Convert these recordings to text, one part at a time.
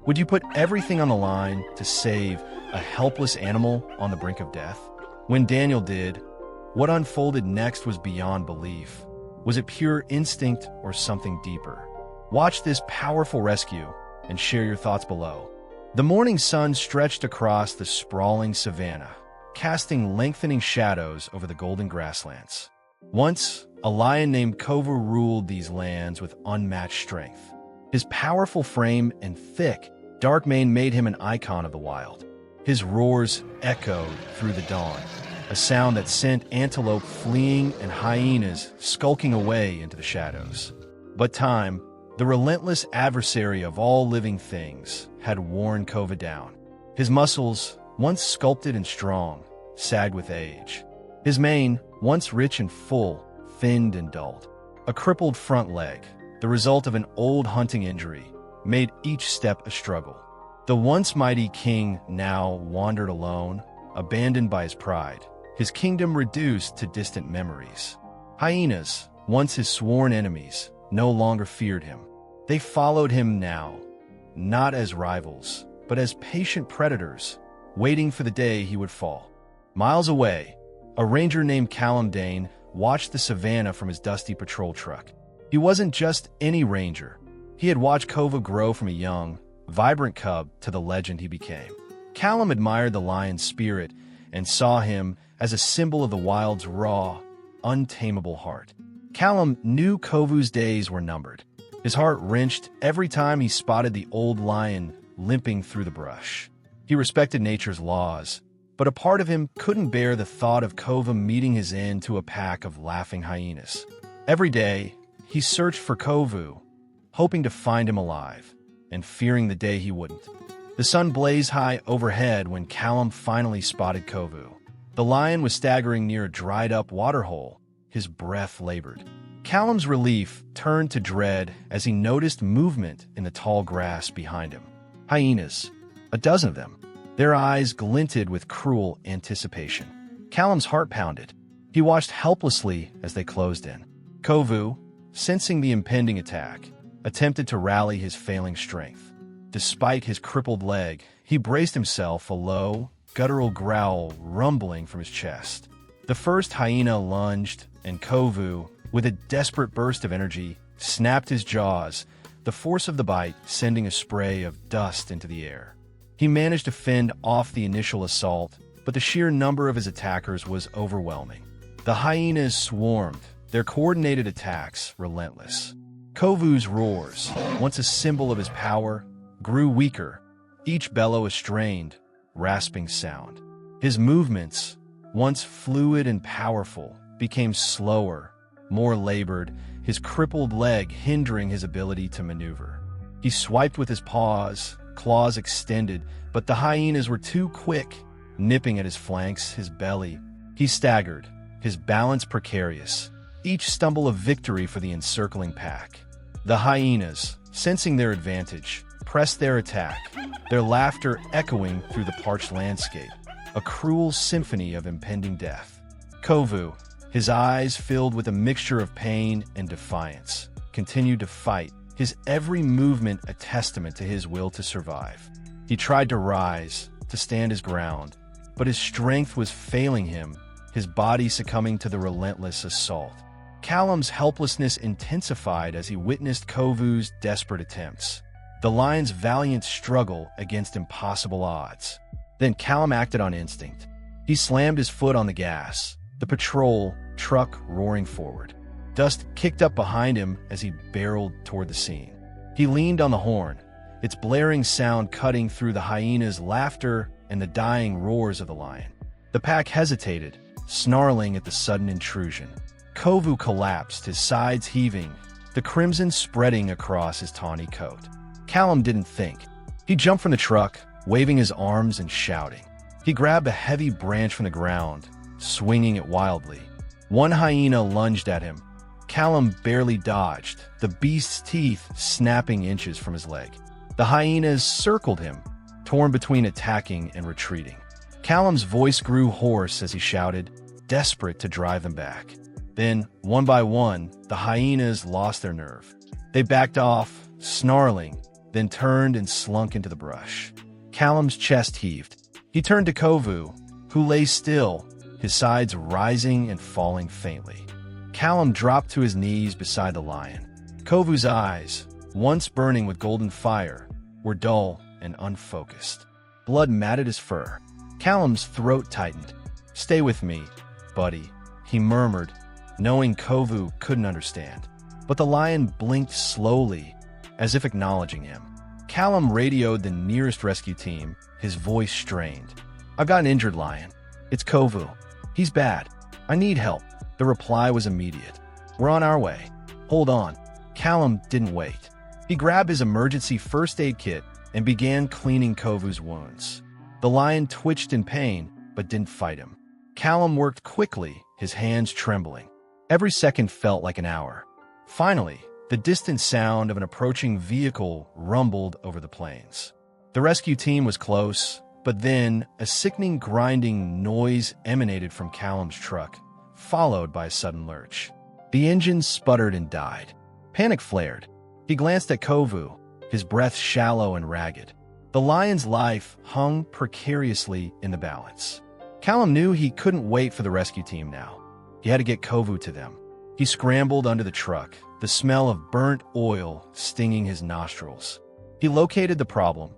Would you put everything on the line to save a helpless animal on the brink of death? When Daniel did, what unfolded next was beyond belief. Was it pure instinct or something deeper? Watch this powerful rescue and share your thoughts below. The morning sun stretched across the sprawling savanna, casting lengthening shadows over the golden grasslands. Once, a lion named Kovu ruled these lands with unmatched strength. His powerful frame and thick, dark mane made him an icon of the wild. His roars echoed through the dawn, a sound that sent antelope fleeing and hyenas skulking away into the shadows. But time, the relentless adversary of all living things, had worn Kovu down. His muscles, once sculpted and strong, sagged with age. His mane, once rich and full, thinned and dulled. A crippled front leg, the result of an old hunting injury, made each step a struggle. The once mighty king now wandered alone, abandoned by his pride, his kingdom reduced to distant memories. Hyenas, once his sworn enemies, no longer feared him. They followed him now, not as rivals, but as patient predators, waiting for the day he would fall. Miles away, a ranger named Callum Dane watched the savannah from his dusty patrol truck. He wasn't just any ranger. He had watched Kovu grow from a young, vibrant cub to the legend he became. Callum admired the lion's spirit and saw him as a symbol of the wild's raw, untamable heart. Callum knew Kovu's days were numbered. His heart wrenched every time he spotted the old lion limping through the brush. He respected nature's laws, but a part of him couldn't bear the thought of Kovu meeting his end to a pack of laughing hyenas. Every day, he searched for Kovu, hoping to find him alive, and fearing the day he wouldn't. The sun blazed high overhead when Callum finally spotted Kovu. The lion was staggering near a dried-up waterhole, his breath labored. Callum's relief turned to dread as he noticed movement in the tall grass behind him. Hyenas, a dozen of them. Their eyes glinted with cruel anticipation. Callum's heart pounded. He watched helplessly as they closed in. Kovu, sensing the impending attack, attempted to rally his failing strength. Despite his crippled leg, he braced himself, a low, guttural growl rumbling from his chest. The first hyena lunged, and Kovu, with a desperate burst of energy, snapped his jaws, the force of the bite sending a spray of dust into the air. He managed to fend off the initial assault, but the sheer number of his attackers was overwhelming. The hyenas swarmed, their coordinated attacks relentless. Kovu's roars, once a symbol of his power, grew weaker, each bellow a strained, rasping sound. His movements, once fluid and powerful, became slower, more labored, his crippled leg hindering his ability to maneuver. He swiped with his paws, claws extended, but the hyenas were too quick, nipping at his flanks, his belly. He staggered, his balance precarious, each stumble a victory for the encircling pack. The hyenas, sensing their advantage, pressed their attack, their laughter echoing through the parched landscape, a cruel symphony of impending death. Kovu, his eyes filled with a mixture of pain and defiance, continued to fight, his every movement a testament to his will to survive. He tried to rise, to stand his ground, but his strength was failing him, his body succumbing to the relentless assault. Callum's helplessness intensified as he witnessed Kovu's desperate attempts, the lion's valiant struggle against impossible odds. Then Callum acted on instinct. He slammed his foot on the gas, the patrol truck roaring forward. Dust kicked up behind him as he barreled toward the scene. He leaned on the horn, its blaring sound cutting through the hyena's laughter and the dying roars of the lion. The pack hesitated, snarling at the sudden intrusion. Kovu collapsed, his sides heaving, the crimson spreading across his tawny coat. Callum didn't think. He jumped from the truck, waving his arms and shouting. He grabbed a heavy branch from the ground, swinging it wildly. One hyena lunged at him. Callum barely dodged, the beast's teeth snapping inches from his leg. The hyenas circled him, torn between attacking and retreating. Callum's voice grew hoarse as he shouted, desperate to drive them back. Then, one by one, the hyenas lost their nerve. They backed off, snarling, then turned and slunk into the brush. Callum's chest heaved. He turned to Kovu, who lay still, his sides rising and falling faintly. Callum dropped to his knees beside the lion. Kovu's eyes, once burning with golden fire, were dull and unfocused. Blood matted his fur. Callum's throat tightened. "Stay with me, buddy," he murmured, knowing Kovu couldn't understand. But the lion blinked slowly, as if acknowledging him. Callum radioed the nearest rescue team, his voice strained. "I've got an injured lion. It's Kovu. He's bad. I need help." The reply was immediate. "We're on our way. Hold on." Callum didn't wait. He grabbed his emergency first aid kit and began cleaning Kovu's wounds. The lion twitched in pain, but didn't fight him. Callum worked quickly, his hands trembling. Every second felt like an hour. Finally, the distant sound of an approaching vehicle rumbled over the plains. The rescue team was close, but then a sickening grinding noise emanated from Callum's truck, followed by a sudden lurch. The engine sputtered and died. Panic flared. He glanced at Kovu, his breath shallow and ragged. The lion's life hung precariously in the balance. Callum knew he couldn't wait for the rescue team now. He had to get Kovu to them. He scrambled under the truck, the smell of burnt oil stinging his nostrils. He located the problem: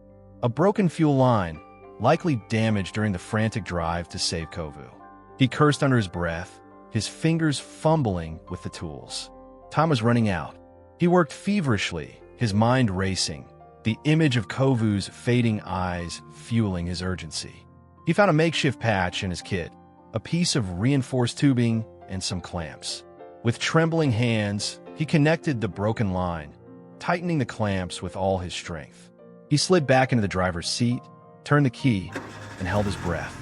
a broken fuel line, likely damaged during the frantic drive to save Kovu. He cursed under his breath, his fingers fumbling with the tools. Time was running out. He worked feverishly, his mind racing, the image of Kovu's fading eyes fueling his urgency. He found a makeshift patch in his kit, a piece of reinforced tubing, and some clamps. With trembling hands, he connected the broken line, tightening the clamps with all his strength. He slid back into the driver's seat, turned the key, and held his breath.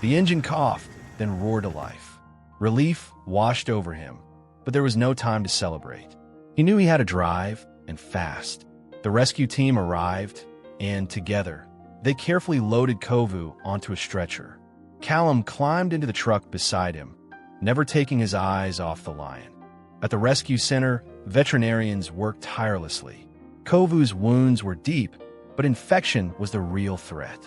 The engine coughed, then roared to life. Relief washed over him, but there was no time to celebrate. He knew he had to drive, and fast. The rescue team arrived, and together, they carefully loaded Kovu onto a stretcher. Callum climbed into the truck beside him, never taking his eyes off the lion. At the rescue center, veterinarians worked tirelessly. Kovu's wounds were deep, but infection was the real threat.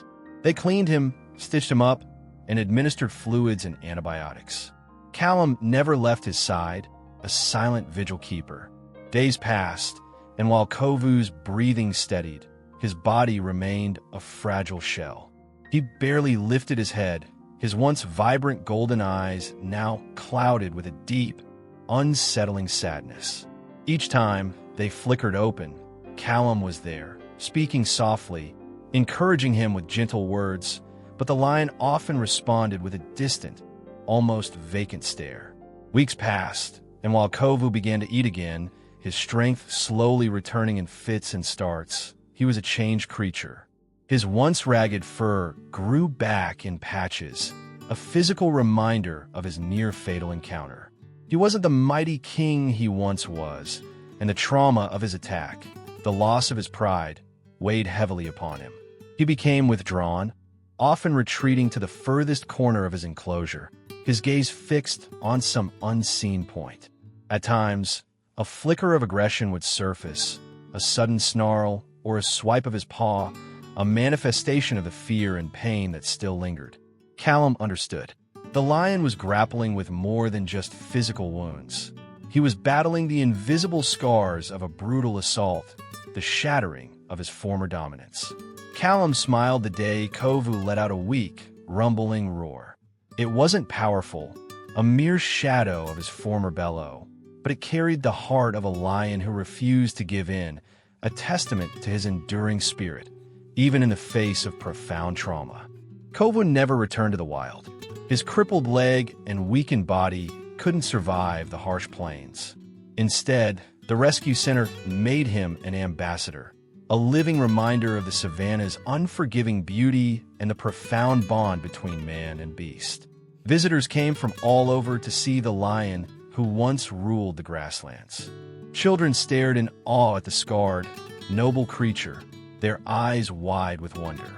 They cleaned him, stitched him up, and administered fluids and antibiotics. Callum never left his side, a silent vigil keeper. Days passed, and while Kovu's breathing steadied, his body remained a fragile shell. He barely lifted his head, his once vibrant golden eyes now clouded with a deep, unsettling sadness. Each time they flickered open, Callum was there, speaking softly, encouraging him with gentle words, but the lion often responded with a distant, almost vacant stare. Weeks passed, and while Kovu began to eat again, his strength slowly returning in fits and starts, he was a changed creature. His once ragged fur grew back in patches, a physical reminder of his near-fatal encounter. He wasn't the mighty king he once was, and the trauma of his attack, the loss of his pride, weighed heavily upon him. He became withdrawn, often retreating to the furthest corner of his enclosure, his gaze fixed on some unseen point. At times, a flicker of aggression would surface, a sudden snarl or a swipe of his paw, a manifestation of the fear and pain that still lingered. Callum understood. The lion was grappling with more than just physical wounds. He was battling the invisible scars of a brutal assault, the shattering of his former dominance. Callum smiled the day Kovu let out a weak, rumbling roar. It wasn't powerful, a mere shadow of his former bellow, but it carried the heart of a lion who refused to give in, a testament to his enduring spirit, even in the face of profound trauma. Kovu never returned to the wild. His crippled leg and weakened body couldn't survive the harsh plains. Instead, the rescue center made him an ambassador, a living reminder of the savanna's unforgiving beauty and the profound bond between man and beast. Visitors came from all over to see the lion who once ruled the grasslands. Children stared in awe at the scarred, noble creature, their eyes wide with wonder.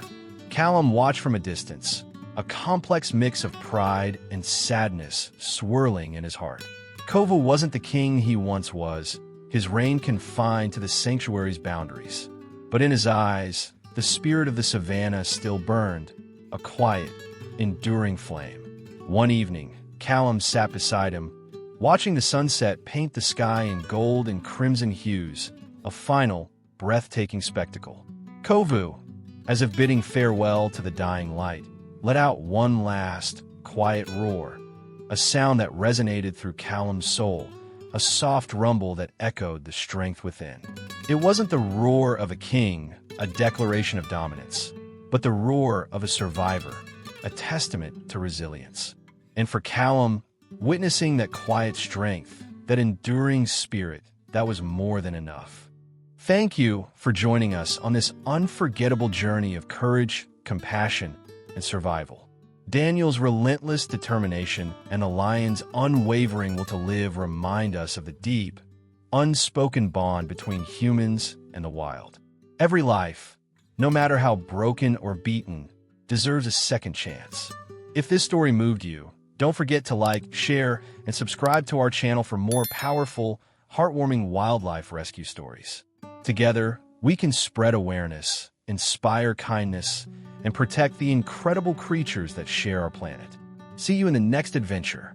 Callum watched from a distance, a complex mix of pride and sadness swirling in his heart. Kovu wasn't the king he once was, his reign confined to the sanctuary's boundaries. But in his eyes, the spirit of the savannah still burned, a quiet, enduring flame. One evening, Callum sat beside him, watching the sunset paint the sky in gold and crimson hues, a final, breathtaking spectacle. Kovu, as if bidding farewell to the dying light, let out one last, quiet roar, a sound that resonated through Callum's soul, a soft rumble that echoed the strength within. It wasn't the roar of a king, a declaration of dominance, but the roar of a survivor, a testament to resilience. And for Callum, witnessing that quiet strength, that enduring spirit, that was more than enough. Thank you for joining us on this unforgettable journey of courage, compassion, and survival. Daniel's relentless determination and the lion's unwavering will to live remind us of the deep, unspoken bond between humans and the wild. Every life, no matter how broken or beaten, deserves a second chance. If this story moved you, don't forget to like, share, and subscribe to our channel for more powerful, heartwarming wildlife rescue stories. Together, we can spread awareness, inspire kindness, and protect the incredible creatures that share our planet. See you in the next adventure.